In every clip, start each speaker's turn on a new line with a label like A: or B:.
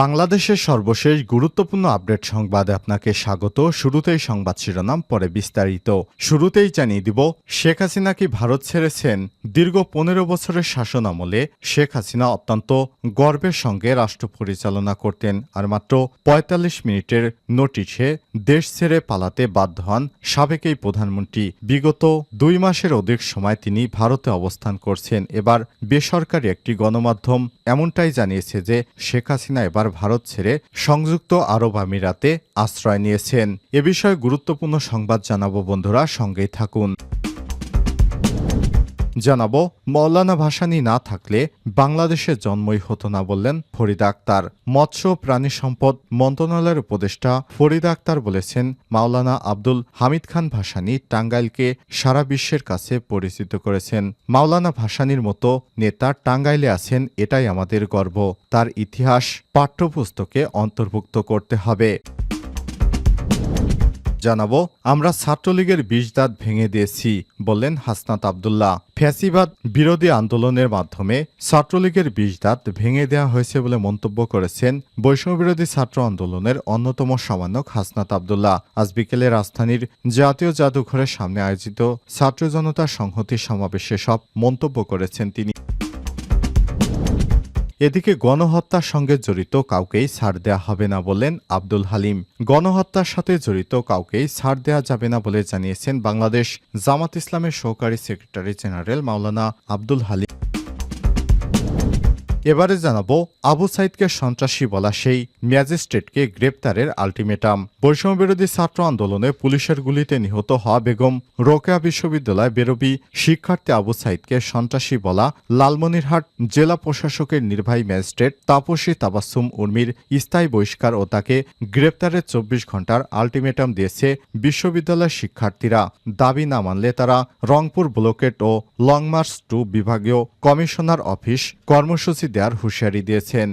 A: বাংলাদেশের সর্বশেষ গুরুত্বপূর্ণ আপডেট সংবাদে আপনাকে স্বাগত। শুরুতেই সংবাদ শিরোনাম, পরে বিস্তারিত। শুরুতেই জানিয়ে দিব, শেখ হাসিনা কি ভারত ছেড়েছেন? দীর্ঘ ১৫ বছরের শাসন আমলে শেখ হাসিনা অত্যন্ত গর্বের সঙ্গে রাষ্ট্র পরিচালনা করতেন, আর মাত্র ৪৫ মিনিটের নোটিশে দেশ ছেড়ে পালাতে বাধ্য হন সাবেক এই প্রধানমন্ত্রী। বিগত ২ মাসের অধিক সময় তিনি ভারতে অবস্থান করছেন। এবার বেসরকারি একটি গণমাধ্যম এমনটাই জানিয়েছে যে শেখ হাসিনা এবার ভারত ছেড়ে সংযুক্ত আরব আমিরাতে আশ্রয় নিয়েছেন। এ বিষয়ে গুরুত্বপূর্ণ সংবাদ জানাবো, বন্ধুরা সঙ্গেই থাকুন। জানাবো, মওলানা ভাসানী না থাকলে বাংলাদেশের জন্মই হতো না বললেন ফরিদা আক্তার। মৎস্য প্রাণী সম্পদ মন্ত্রণালয়ের উপদেষ্টা ফরিদা আক্তার বলেছেন, মাওলানা আব্দুল হামিদ খান ভাসানী টাঙ্গাইলকে সারা বিশ্বের কাছে পরিচিত করেছেন। মাওলানা ভাসানীর মতো নেতা টাঙ্গাইলে আছেন, এটাই আমাদের গর্ব। তার ইতিহাস পাঠ্যপুস্তকে অন্তর্ভুক্ত করতে হবে। জানাবো, আমরা ছাত্রলীগের ২০ দাঁত ভেঙে দিয়েছি বললেন হাসনাত আব্দুল্লাহ। ফ্যাসিবাদ বিরোধী আন্দোলনের মাধ্যমে ছাত্রলীগের ২০ দাঁত ভেঙে দেওয়া হয়েছে বলে মন্তব্য করেছেন বৈষম্যবিরোধী ছাত্র আন্দোলনের অন্যতম সমন্বয়ক হাসনাত আব্দুল্লাহ। আজ বিকেলে রাজধানীর জাতীয় জাদুঘরের সামনে আয়োজিত ছাত্র জনতা সংহতি সমাবেশে সব মন্তব্য করেছেন তিনি। এদিকে গণহত্যার সঙ্গে জড়িত কাউকেই ছাড় দেয়া হবে না বললেন আব্দুল হালিম। গণহত্যার সাথে জড়িত কাউকেই ছাড় দেয়া যাবে না বলে জানিয়েছেন বাংলাদেশ জামাত ইসলামের সহকারী সেক্রেটারি জেনারেল মাওলানা আব্দুল হালিম। এবারে জানাবো, আবু সাইদকে সন্ত্রাসী বলা সেই ম্যাজিস্ট্রেটকে গ্রেপ্তারের আলটিমেটাম। বৈষম্যবিরোধী ছাত্র আন্দোলনে পুলিশের গুলিতে নিহত হওয়া বেগম রোকেয়া বিশ্ববিদ্যালয় বেরোবি শিক্ষার্থী আবু সাইদকে সন্ত্রাসী বলা লালমনিরহাট জেলা প্রশাসকের নির্বাহী ম্যাজিস্ট্রেট তাপসী তাবাসসুম উর্মির স্থায়ী বহিষ্কার ও তাকে গ্রেপ্তারের ২৪ ঘণ্টার আলটিমেটাম দিয়েছে বিশ্ববিদ্যালয়ের শিক্ষার্থীরা। দাবি না মানলে তারা রংপুর ব্লকেট ও লং মার্চ 2 বিভাগীয় কমিশনার অফিস কর্মসূচি দেওয়ার হুঁশিয়ারি দিয়েছেন।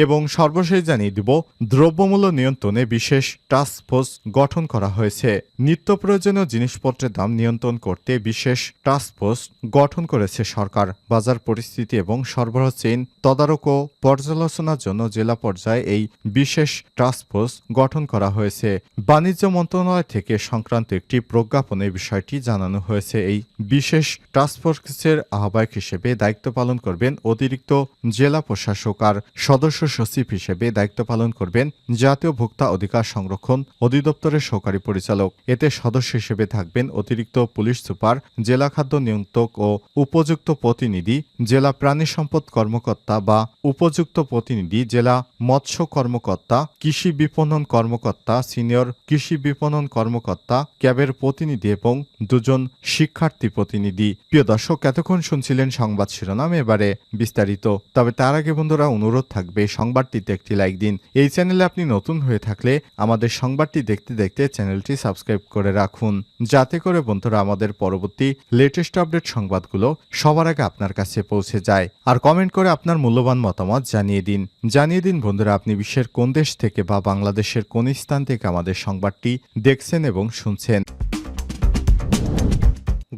A: এবং সর্বশেষ জানিয়ে দিব, দ্রব্যমূল্য নিয়ন্ত্রণে বিশেষ টাস্কফোর্স গঠন করা হয়েছে। নিত্য প্রয়োজনীয় জিনিসপত্রের দাম নিয়ন্ত্রণ করতে বিশেষ টাস্কফোর্স গঠন করেছে সরকার। বাজার পরিস্থিতি এবং সরবরাহ চেইন তদারক ও পর্যালোচনার জন্য জেলা পর্যায়ে এই বিশেষ টাস্কফোর্স গঠন করা হয়েছে। বাণিজ্য মন্ত্রণালয় থেকে সংক্রান্ত একটি প্রজ্ঞাপনে বিষয়টি জানানো হয়েছে। এই বিশেষ টাস্কফোর্সের আহ্বায়ক হিসেবে দায়িত্ব পালন করবেন অতিরিক্ত জেলা প্রশাসক, আর সদস্য সচিব হিসেবে দায়িত্ব পালন করবেন জাতীয় ভোক্তা অধিকার সংরক্ষণ অধিদপ্তরের সহকারী পরিচালক। এতে সদস্য হিসেবে থাকবেন অতিরিক্ত পুলিশ সুপার, জেলা খাদ্য নিয়ন্ত্রক ও উপযুক্ত প্রতিনিধি, জেলা প্রাণী সম্পদ কর্মকর্তা বা উপযুক্ত প্রতিনিধি, জেলা মৎস্য কর্মকর্তা, কৃষি বিপণন কর্মকর্তা, সিনিয়র কৃষি বিপণন কর্মকর্তা, ক্যাবের প্রতিনিধি এবং 2 জন শিক্ষার্থী প্রতিনিধি। প্রিয় দর্শক, এতক্ষণ শুনছিলেন সংবাদ শিরোনাম, এবারে বিস্তারিত। তবে তার আগে বন্ধুরা অনুরোধ থাকবে সংবাদটিতে একটি লাইক দিন। এই চ্যানেলে আপনি নতুন হয়ে থাকলে আমাদের সংবাদটি দেখতে দেখতে চ্যানেলটি সাবস্ক্রাইব করে রাখুন, যাতে করে বন্ধুরা আমাদের পরবর্তী লেটেস্ট আপডেট সংবাদগুলো সবার আগে আপনার কাছে পৌঁছে যায়। আর কমেন্ট করে আপনার মূল্যবান মতামত জানিয়ে দিন বন্ধুরা, আপনি বিশ্বের কোন দেশ থেকে বা বাংলাদেশের কোন স্থান থেকে আমাদের সংবাদটি দেখছেন এবং শুনছেন।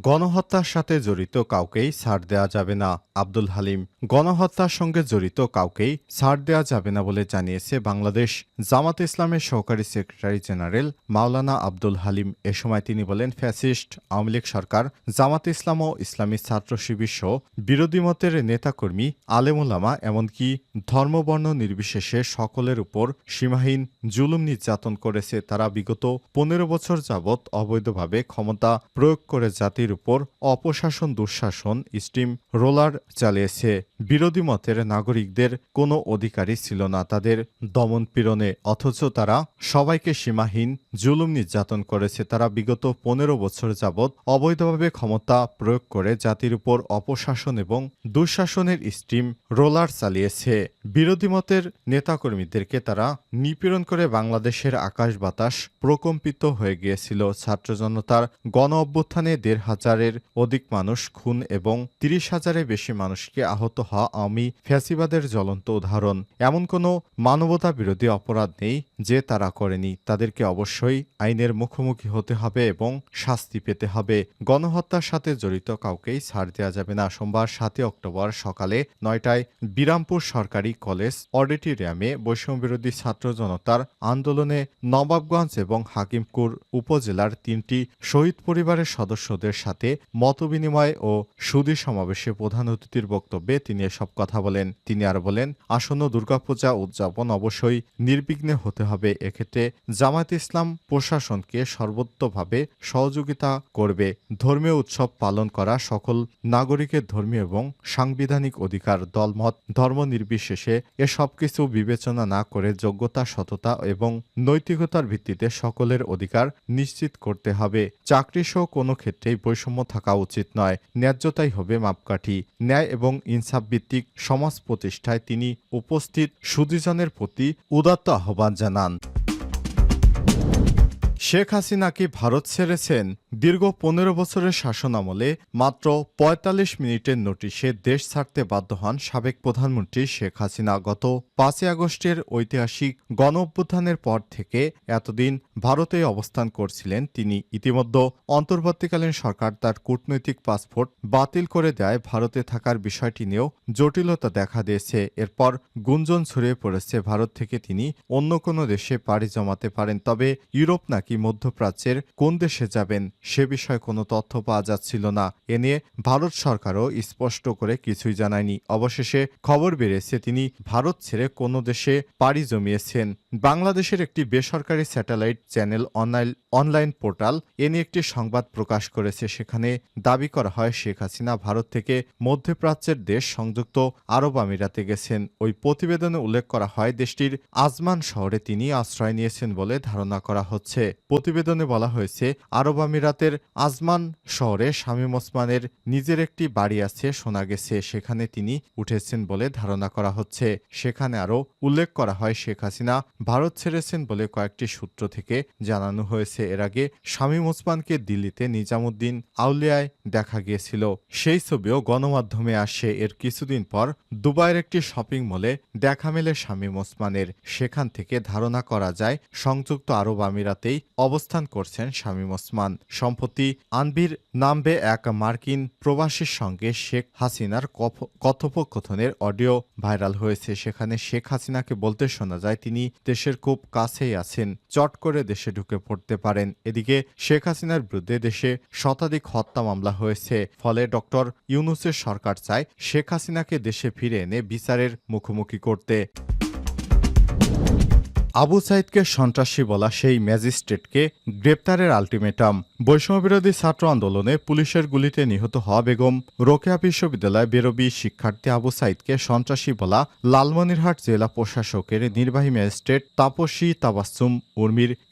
A: গণহত্যার সাথে জড়িত কাউকেই ছাড় দেওয়া যাবে না, আব্দুল হালিম। গণহত্যার সঙ্গে জড়িত কাউকেই ছাড় দেওয়া যাবে না বলে জানিয়েছে বাংলাদেশ জামাত ইসলামের সহকারী সেক্রেটারি জেনারেল মাওলানা আব্দুল হালিম। এ সময় তিনি বলেন, ফ্যাসিস্ট আওয়ামী লীগ সরকার, জামাত ইসলাম ও ইসলামী ছাত্র শিবির সহ বিরোধী মতের নেতাকর্মী, আলেমুলামা, এমনকি ধর্মবর্ণ নির্বিশেষে সকলের উপর সীমাহীন জুলুম নির্যাতন করেছে। তারা বিগত ১৫ বছর যাবৎ অবৈধভাবে ক্ষমতা প্রয়োগ করে জাতির উপর অপশাসন, দুঃশাসন, স্টিম রোলার চালিয়েছে। বিরোধী মতের নাগরিকদের কোনো অধিকারই ছিল না তাদের দমন পীড়নে, অথচ তারা সবাইকে সীমাহীন জুলুম নির্যাতন করেছে। তারা বিগত ১৫ বছর যাবৎ অবৈধভাবে ক্ষমতা প্রয়োগ করে জাতির উপর অপশাসন এবং দুঃশাসনের স্টিম রোলার চালিয়েছে। বিরোধী মতের নেতাকর্মীদেরকে তারা নিপীড়ন করে বাংলাদেশের আকাশ বাতাস প্রকম্পিত হয়ে গিয়েছিল। ছাত্র জনতার গণ অভ্যুত্থানে ১,৫০০ হাজারের অধিক মানুষ খুন এবং ৩০,০০০-এর বেশি মানুষকে আহত হওয়া আওয়ামী ফ্যাসিবাদের জ্বলন্ত উদাহরণ। এমন কোনো মানবতা বিরোধী অপরাধ নেই যে তারা করেনি। তাদেরকে অবশ্যই আইনের মুখোমুখি হতে হবে এবং শাস্তি পেতে হবে। গণহত্যার সাথে জড়িত কাউকেই ছাড় দেওয়া যাবে না। সোমবার ৭ অক্টোবর সকালে ৯টায় বিরামপুর সরকারি কলেজ অডিটোরিয়ামে বৈষম্যবিরোধী ছাত্র জনতার আন্দোলনে নবাবগঞ্জ এবং হাকিমপুর উপজেলার ৩টি শহীদ পরিবারের সদস্যদের সাথে মতবিনিময় ও সুধী সমাবেশে প্রধান অতিথির বক্তব্যে তিনি এসব কথা বলেন। তিনি আরো বলেন, আসন্ন দুর্গাপূজা উদযাপন অবশ্যই নির্বিঘ্নে হতে হবে। এক্ষেত্রে জামায়াত ইসলাম প্রশাসনকে সর্বোচ্চভাবে সহযোগিতা করবে। ধর্মীয় উৎসব পালন করা সকল নাগরিকের ধর্মীয় এবং সাংবিধানিক অধিকার। দলমত ধর্ম নির্বিশেষে এসব কিছু বিবেচনা না করে যোগ্যতা, সততা এবং নৈতিকতার ভিত্তিতে সকলের অধিকার নিশ্চিত করতে হবে। চাকরিসহ কোনো ক্ষেত্রেই বৈষম্য থাকা উচিত নয়। ন্যায্যতাই হবে মাপকাঠি। ন্যায় এবং ইনসাফ ভিত্তিক সমাজ প্রতিষ্ঠায় তিনি উপস্থিত সুধীজনের প্রতি উদাত্ত আহ্বান জানান। শেখ হাসিনা কি ভারত ছেড়েছেন? দীর্ঘ ১৫ বছরের শাসনামলে মাত্র ৪৫ মিনিটের নোটিশে দেশ ছাড়তে বাধ্য হন সাবেক প্রধানমন্ত্রী শেখ হাসিনা। গত ৫ই আগস্টের ঐতিহাসিক গণঅভ্যুত্থানের পর থেকে এতদিন ভারতে অবস্থান করছিলেন তিনি। ইতিমধ্যে অন্তর্বর্তীকালীন সরকার তার কূটনৈতিক পাসপোর্ট বাতিল করে দেয়। ভারতে থাকার বিষয়টি নিয়েও জটিলতা দেখা দিয়েছে। এরপর গুঞ্জন ছড়িয়ে পড়েছে ভারত থেকে তিনি অন্য কোনো দেশে পাড়ি জমাতে পারেন। তবে ইউরোপ নাকি মধ্যপ্রাচ্যের কোন দেশে যাবেন সে বিষয়ে কোনো তথ্য পাওয়া যাচ্ছিল না। এ নিয়ে ভারত সরকারও স্পষ্ট করে কিছুই জানায়নি। অবশেষে খবর বেরিয়েছে তিনি ভারত ছেড়ে কোনো দেশে পাড়ি জমিয়েছেন। বাংলাদেশের একটি বেসরকারি স্যাটেলাইট চ্যানেল অনলাইন পোর্টাল এ নিয়ে একটি সংবাদ প্রকাশ করেছে। সেখানে দাবি করা হয় শেখ হাসিনা ভারত থেকে মধ্যপ্রাচ্যের দেশ সংযুক্ত আরব আমিরাতে গেছেন। ওই প্রতিবেদনে উল্লেখ করা হয় দেশটির আজমান শহরে তিনি আশ্রয় নিয়েছেন বলে ধারণা করা হচ্ছে। প্রতিবেদনে বলা হয়েছে আরব আমিরাতের আজমান শহরে শামীম ওসমানের নিজের একটি বাড়ি আছে শোনা গেছে। সেখানে তিনি উঠেছেন বলে ধারণা করা হচ্ছে। সেখানে আরও উল্লেখ করা হয় শেখ হাসিনা ভারত ছেড়েছেন বলে কয়েকটি সূত্র থেকে জানানো হয়েছে। এর আগে শামীম ওসমানকে দিল্লিতে নিজামুদ্দিন আউলিয়ায় দেখা গিয়েছিল। সেই ছবিও গণমাধ্যমে আসে। এর কিছুদিন পর দুবাইয়ের একটি শপিং মলে দেখা মেলে শামীম ওসমানের। সেখান থেকে ধারণা করা যায় সংযুক্ত আরব আমিরাতেই অবস্থান করছেন শামীম ওসমান। সম্প্রতি আনবির নামবে এক মার্কিন প্রবাসীর সঙ্গে শেখ হাসিনার কথোপকথনের অডিও ভাইরাল হয়েছে। সেখানে শেখ হাসিনাকে বলতে শোনা যায় তিনি দেশের খুব কাছেই আছেন, চট করে দেশে ঢুকে পড়তে পারেন। এদিকে শেখ হাসিনার বিরুদ্ধে দেশে শতাধিক হত্যা মামলা হয়েছে। ফলে ডক্টর ইউনূসের সরকার চায় শেখ হাসিনাকে দেশে ফিরে এনে বিচারের মুখোমুখি করতে। আবু সাইদকে সন্ত্রাসী বলা সেই ম্যাজিস্ট্রেটকে গ্রেপ্তারের আলটিমেটাম। বৈষম্যবিরোধী ছাত্র আন্দোলনে পুলিশের গুলিতে নিহত হওয়া বেগম রোকেয়া বিশ্ববিদ্যালয় বেরবি শিক্ষার্থী আবু সাইদকে সন্ত্রাসী বলা লালমনিরহাট জেলা প্রশাসকের নির্বাহী ম্যাজিস্ট্রেট তাপসী তাবাসসুম উর্মির